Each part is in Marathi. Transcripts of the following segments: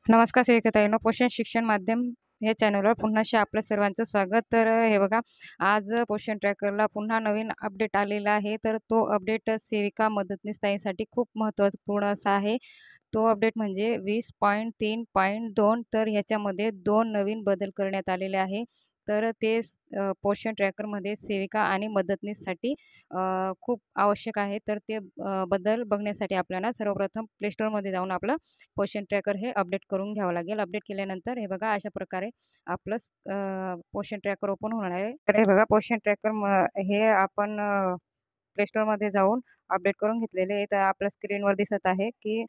नमस्कार सेविकाताईंनो, पोषण शिक्षण माध्यम या चॅनलवर पुन्हा आपलं सर्वांचं स्वागत. तर हे बघा, आज पोषण ट्रॅकरला पुन्हा नवीन अपडेट आलेला आहे. तर तो अपडेट सेविका मदतनीस ताईंसाठी खूप महत्त्वपूर्ण असा आहे. तो अपडेट म्हणजे 20.3.2. तर ह्याच्यामध्ये 2 नवीन बदल करण्यात आलेले आहे. तर ते पोषण ट्रॅकरमध्ये सेविका आणि मदतनीससाठी खूप आवश्यक आहे. तर ते बदल बघण्यासाठी आपल्याला सर्वप्रथम प्ले स्टोअरमध्ये जाऊन आपलं पोषण ट्रॅकर हे अपडेट करून घ्यावं लागेल. अपडेट केल्यानंतर हे बघा, अशा प्रकारे आपलं पोषण ट्रॅकर ओपन होणार आहे. तर हे बघा, पोषण ट्रॅकर हे आपण प्ले स्टोअरमध्ये जाऊन अपडेट करून घेतलेले आहे. तर आपल्या स्क्रीनवर दिसत आहे की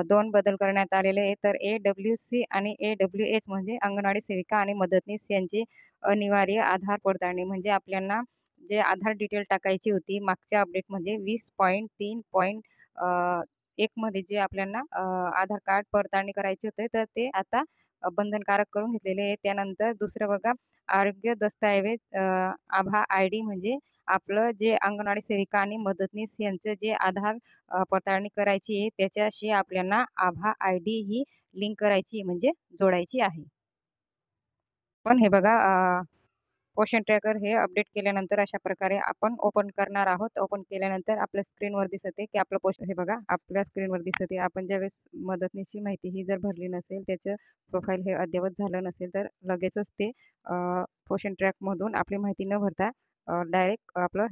2 बदल करण्यात आलेले आहेत. तर AWC आणि AWH म्हणजे अंगणवाडी सेविका आणि मदतनीस यांची अनिवार्य आधार पडताळणी. म्हणजे आपल्याला जे आधार डिटेल टाकायची होती मागच्या अपडेटमध्ये 20.3.1 मध्ये जे आपल्याला आधार कार्ड पडताळणी करायची होते, तर ते आता बंधनकारक करून घेतलेले आहे. त्यानंतर दुसरं बघा, आरोग्य दस्तऐवज आभा आयडी म्हणजे आपलं जे अंगणवाडी सेविका आणि मदतनीस यांचं जे आधार पडताळणी करायची आहे, त्याच्याशी आपल्याला आभा आयडी ही लिंक करायची म्हणजे जोडायची आहे. पण हे बघा, पोषण ट्रॅकर हे अपडेट केल्यानंतर अशा प्रकारे आपण ओपन करणार आहोत. ओपन केल्यानंतर आपल्या स्क्रीनवर दिसते की आपलं हे बघा, आपल्या स्क्रीनवर दिसते. आपण ज्यावेळेस मदतनीसची माहिती ही जर भरली नसेल, त्याचं प्रोफाईल हे अद्ययावत झालं नसेल, तर लगेचच ते पोषण ट्रॅकमधून आपली माहिती न भरता डायरेक्ट आपलं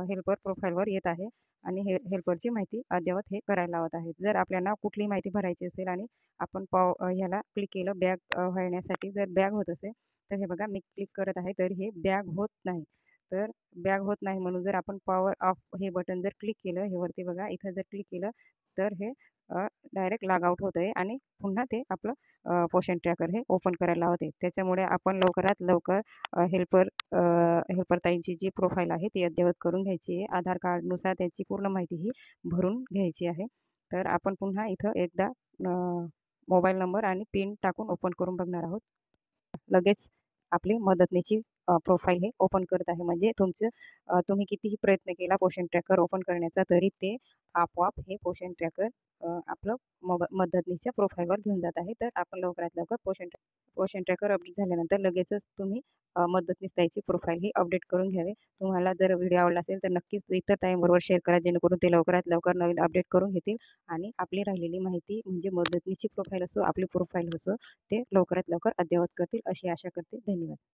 हेल्पर प्रोफाईलवर येत आहे आणि हेल्परची माहिती अद्ययावत हे करायला लावत आहे. जर आपल्याला कुठलीही माहिती भरायची असेल आणि आपण ह्याला क्लिक केलं बॅग होण्यासाठी, जर बॅग होत असेल, तर हे बघा, मी क्लिक करत आहे तर हे बॅग होत नाही. तर बॅग होत नाही म्हणून जर आपण पॉवर ऑफ हे बटन जर क्लिक केलं, हे वरती बघा, इथं जर क्लिक केलं, तर हे डायरेक्ट लॉग आउट होतंय आणि पुन्हा ते आपलं पोषण ट्रॅकर हे ओपन करायला लावते. त्याच्यामुळे आपण लवकरात लवकर हेल्पर ताईंची जी प्रोफाईल आहे ती अद्ययावत करून घ्यायची आहे. आधार कार्डनुसार त्याची पूर्ण माहिती ही भरून घ्यायची आहे. तर आपण पुन्हा इथं एकदा मोबाईल नंबर आणि पिन टाकून ओपन करून बघणार आहोत. लगेच आपली मदतनीची प्रोफाईल हे ओपन करत आहे. म्हणजे तुम्ही कितीही प्रयत्न केला पोषण ट्रॅकर ओपन करण्याचा, तरी ते आपोआप हे पोषण ट्रॅकर आपलं मदतनीसच्या प्रोफाईलवर घेऊन जात आहे. तर आपण लवकरात लवकर पोषण ट्रॅकर अपडेट झाल्यानंतर लगेचच तुम्ही मदतनीस ताईची प्रोफाईल ही अपडेट करून घ्यावी. तुम्हाला जर व्हिडिओ आवडला असेल, तर नक्कीच इतर ताईंबरोबर शेअर करा, जेणेकरून ते लवकरात लवकर नवीन अपडेट करून घेतील आणि आपली राहिलेली माहिती म्हणजे मदतनीसची प्रोफाईल असो, आपली प्रोफाईल असो, ते लवकरात लवकर अद्ययावत करतील अशी आशा करते. धन्यवाद.